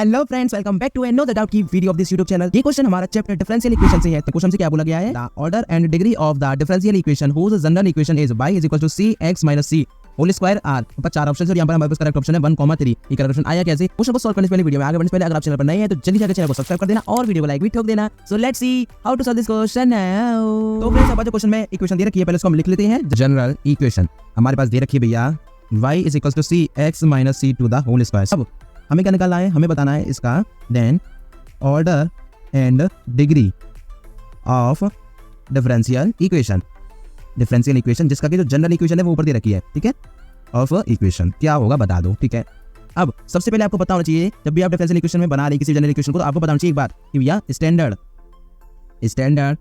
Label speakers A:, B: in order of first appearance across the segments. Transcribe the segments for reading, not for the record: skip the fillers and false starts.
A: Hello friends, welcome back to another doubt की video of this YouTube channel. ये question हमारा chapter differential equation से है। तो क्वेश्चन से क्या बोला गया है, the order and degree of the differential equation whose general equation is y is equal to cx minus c whole square r। ऊपर चार ऑप्शन है और यहाँ पर हमारे पास करेक्ट ऑप्शन है 1,3। ये करेक्ट ऑप्शन आया कैसे, क्वेश्चन को सॉल्व करने से पहले वीडियो में आगे बढ़ने से पहले अगर आप चैनल पर नए हैं तो जल्दी जाकर चैनल को सब्सक्राइब कर देना और वीडियो को लाइक भी ठोक देना। So let's see how to solve this question now. तो फ्रेंड्स, अब जो क्वेश्चन में इक्वेशन दे रखी है पहले उसको हम लिख लेते हैं। जनरल इक्वेशन हमारे पास दे रखी है भैया y is equal to cx minus c to the whole square. अब हमें क्या निकालना है, हमें बताना है इसका then order and degree of differential equation. Differential equation जिसका कि जो जनरल इक्वेशन है वो ऊपर दे रखी है, ठीक है, ऑफ इक्वेशन क्या होगा बता दो, ठीक है। अब सबसे पहले आपको पता होना चाहिए जब भी आप डिफरेंशियल इक्वेशन में बना रहे किसी जनरल इक्वेशन को तो आपको पता होना चाहिए एक बात कि भैया स्टैंडर्ड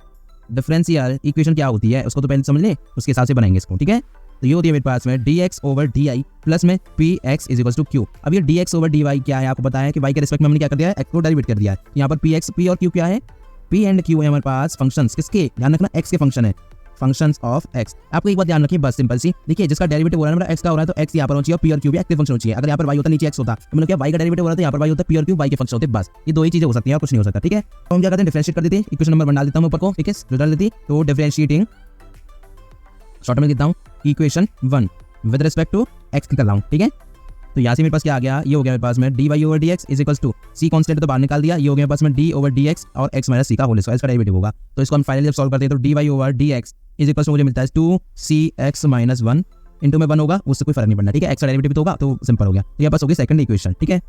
A: डिफरेंशियल इक्वेशन क्या होती है उसको तो पहले समझ लें, उसके हिसाब से बनाएंगे इसको, ठीक है। तो ये होती है मेरे पास में dx ओवर डी प्लस में px is equal to q। अब ये dx ओवर dy क्या है, आपको पता है कि y के रिस्पेक्ट में हमने क्या कर दिया है, x को डेरिवेट कर दिया है। यहाँ पर px p और q क्या है, p एंड q है हमारे पास फंक्शंस किसके, ध्यान रखना x के फंक्शन है, फंक्शंस ऑफ x। आपको एक बात ध्यान रखिए बस सिंपल सी, देखिए जिसका डेरिवेटिव हो रहा है मेरा x का हो रहा है तो x यहाँ पर होना चाहिए और p और q भी x के फंक्शन होना चाहिए। अगर यहाँ पर y होता नीचे x होता तो मतलब क्या y का डेरिवेटिव हो रहा था, यहाँ पर y होता p और q y के फंक्शन होते, बस ये दो ही चीजें हो सकती हैं और कुछ नहीं हो सकता, ठीक है। तो हम क्या करते हैं डिफरेंशिएट कर देते हैं, इक्वेशन नंबर 1 डाल देता हूँ ऊपर को, ठीक है, जो डाल देती तो डिफरेंशिएटिंग शॉर्ट में लिखता हूँ equation 1 with respect to x की कर रहा हूँ, ठीक है। तो यहाँ से मेरे पास क्या आ गया, ये हो गया मेरे पास में dy over dx is equals to c constant तो बाहर निकाल दिया, ये हो गया मेरे पास में d ओवर dx और x माइनस c का होल स्क्वायर इसका डेरिवेटिव होगा। तो इसको हम फाइनली जब सॉल्व करते हैं तो dy over dx is equals to मुझे मिलता है 2cx माइनस 1 इंटू में 1 होगा, उससे कोई फर्क नहीं पड़ना, ठीक है। x का डेरिवेटिव तो होगा तो सिंपल हो गया। तो ये पास होगी सेकंड इक्वेशन, ठीक है,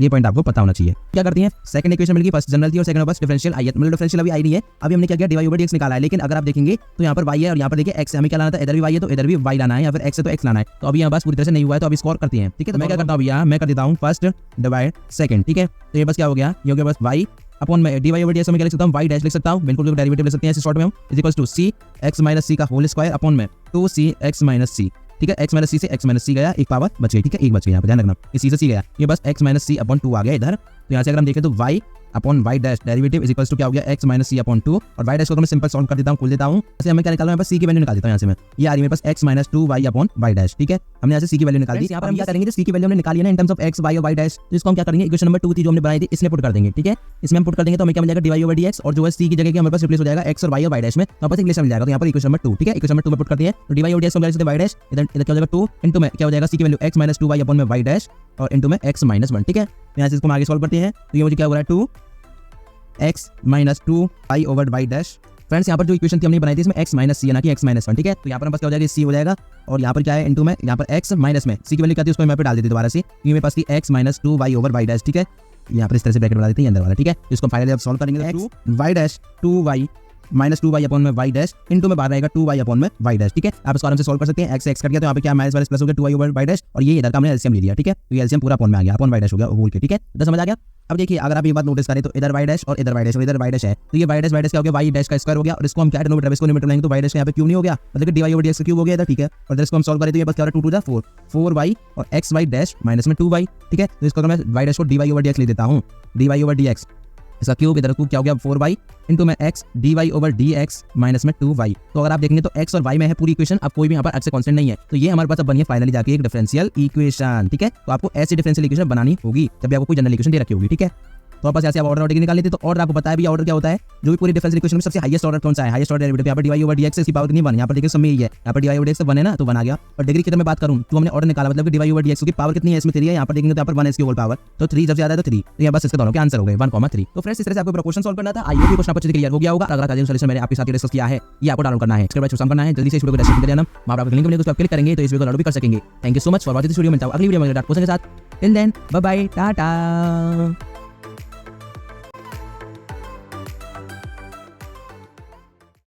A: ये पॉइंट आपको पता होना चाहिए। क्या करती है, सेकंड इक्वेशन मिल गई, फर्स्ट जनरल थी और सेकंड बस डिफरेंशियल आई है, मतलब डिफरेंशियल अभी आई नहीं है। अभी हमने क्या किया, dy ओवर dx निकाला है, लेकिन अगर आप देखेंगे तो यहाँ पर y है और यहाँ पर देखिए x है, हमें क्या लाना था, इधर भी y है तो इधर भी y लाना है, या फिर x है तो x लाना है। तो अभी यहाँ पास पूरी तरह से नहीं हुआ है तो अभी स्कोर करते हैं, ठीक है। तो मैं क्या करता हूँ भैया, मैं कर देता हूँ फर्स्ट डिवाइड सेकंड, ठीक है। तो ये बस क्या हो गया, ये हो गया बस y अपॉन में dy ओवर dx में क्या लिख सकता हूँ, y डैश लिख सकता हूँ, बिल्कुल डेरिवेटिव ले सकते हैं ऐसे शॉर्ट में हम, is equals to cx minus c का होल स्क्वायर अपॉन में 2cx माइनस c, ठीक है। x माइनस सी से x माइनस सी गया, एक पावर बच गई, ठीक है, एक बच गया, यहाँ पर ध्यान रखना, ये सी से सी गया, ये बस x माइनस सी अपॉन 2 आ गया इधर। तो यहाँ से अगर हम देखें तो y upon y dash derivative is equals to क्या हो गया, x माइनस सी अपॉन 2 और y डैश को मैं सिंपल सॉल्व कर देता हूँ, खोल देता हूँ। ऐसे हमें क्या निकालना है, बस c की वैल्यू निकाल देता हूँ यहाँ से मैं, ये आ रही है मेरे पास x minus 2y upon y dash, ठीक है। हमने यहाँ से c की वैल्यू निकाल दी। यहाँ पर हम क्या करेंगे, c की वैल्यू हमने निकाली है ना in terms of x y और y डैश, तो इसको हम क्या करेंगे, इक्वेशन नंबर 2 थी जो हमने बनाई थी इसमें पुट कर देंगे, ठीक है। इसमें हम पुट कर देंगे तो हमें क्या मिल जाएगा, dy ओवर dx और जो है c की जगह हमारे पास रिप्लेस हो जाएगा x और y और y डैश में, तो बस रिलेशन मिल जाएगा। तो यहाँ पर इक्वेशन नंबर 2, ठीक है, इक्वेशन नंबर 2 में पुट करते हैं तो dy ओवर dx को y डैश, इधर क्या हो जाएगा 2 इंटू में क्या हो जाएगा, c की value x minus 2y upon में y डैश और इंटू में x माइनस 1, ठीक है। यहाँ से इसको हम आगे सॉल्व करते हैं तो ये मुझे क्या हो रहा है 2x minus 2y over y dash. Friends, यहाँ पर जो इक्वेशन थी हमने बनाई थी इसमें x माइनस सी है ना कि x माइनस 1, ठीक है। तो यहाँ पर बस क्या हो जाएगा, c हो जाएगा और यहाँ पर क्या है इंटू में, यहाँ पर x माइनस में c की वैल्यू क्या थी उसको यहाँ पे डाल देते दोबारा से, ये मेरे पास थी x minus 2y over y dash, ठीक है। यहाँ पर इस तरह से ब्रैकेट बना देते हैं अंदर वाला, ठीक है। इसको फाइनली अब सॉल्व करेंगे x y dash 2y minus 2y upon में y डैश इंटू में बाहर रहेगा 2y अपॉन में y डैश, ठीक है। आप इसको आराम से सॉल्व कर सकते हैं, x कर दिया तो यहाँ पे क्या माइनस वाइनस प्लस हो गया 2y ओवर y डैश और ये इधर का हमने एलसीएम ले लिया, ठीक है। तो ये एलसीएम पूरा अपॉन में आ गया, अपॉन y डैश हो गया होल के, ठीक है, तो समझ आ गया। अब देखिए अगर आप ये बात नोटिस करें तो इधर y डैश और इधर y डैश और इधर y डैश है, तो ये y डैश क्या हो गया, y डैश का स्क्वायर हो गया और इसको हम क्या डिनोमिनेटर इसको न्यूमरेटर लाएंगे तो y डैश का यहाँ पे क्यूब नहीं हो गया, मतलब कि dy ओवर dx का क्यूब हो गया इधर, ठीक है। और इधर इसको हम सॉल्व करें तो ये बस क्या हो रहा है 2 2 4y और xy डैश माइनस में 2y, ठीक है। तो इसको मैं y डैश को dy ओवर dx ले देता हूँ, dy ओवर dx इसका क्यूब इधर को क्या हो गया 4y इंटू में x dy over dx minus में 2y। तो अगर आप देखेंगे तो x और y में है पूरी इक्वेशन, अब कोई भी यहाँ पर x से कांस्टेंट नहीं है, तो ये हमारे पास अब बनी है फाइनली जाके एक डिफरेंशियल इक्वेशन, ठीक है। तो आपको ऐसी डिफरेंशियल इक्वेशन बनानी होगी जब भी आपको कोई जनरल इक्वेशन दे रखी होगी, ठीक है। तो आप ऐसे आप ऑर्डर डिग्री निकाल लेते तो ऑर्डर आपको पता है भी ऑर्डर क्या होता है, जो भी पूरी डिफरेंशियल इक्वेशन में सबसे हाईएस्ट ऑर्डर कौन सा है, हाईएस्ट ऑर्डर डेरिवेटिव यहाँ पर dy ओवर dx इसकी पावर कितनी 1, यहाँ पर देखिए सब में ही है, यहाँ पर dy ओवर dx से 1 है ना तो 1 आ गया। और डिग्री की तरह मैं बात करूँ तो हमने ऑर्डर निकाला मतलब कि dy ओवर dx की पावर कितनी है, इसमें 3 है, यहाँ पर देखेंगे तो यहाँ पर 1 है इसकी होल पावर, तो 3 जब ज्यादा है तो 3, तो यहाँ बस इसके दोनों के आंसर हो गए 1,3। तो फ्रेंड्स इस तरह से आपको क्वेश्चन सॉल्व करना था, आई होप क्वेश्चन आपको क्लियर हो गया होगा। अगर आज सॉल्यूशन मैंने आपके साथ डिस्कस किया है ये आपको डाउनलोड करना है, इसके बाद चूज करना है, जल्दी से इस वीडियो को डिस्क्रिप्शन में देना, मैं आपको लिंक मिलेगा उस पर क्लिक करेंगे तो इस वीडियो को डाउनलोड भी कर सकेंगे। Thank you so much for watching this video, मिलता हूं अगली वीडियो में क्वेश्चन के साथ। Till then bye bye Tata.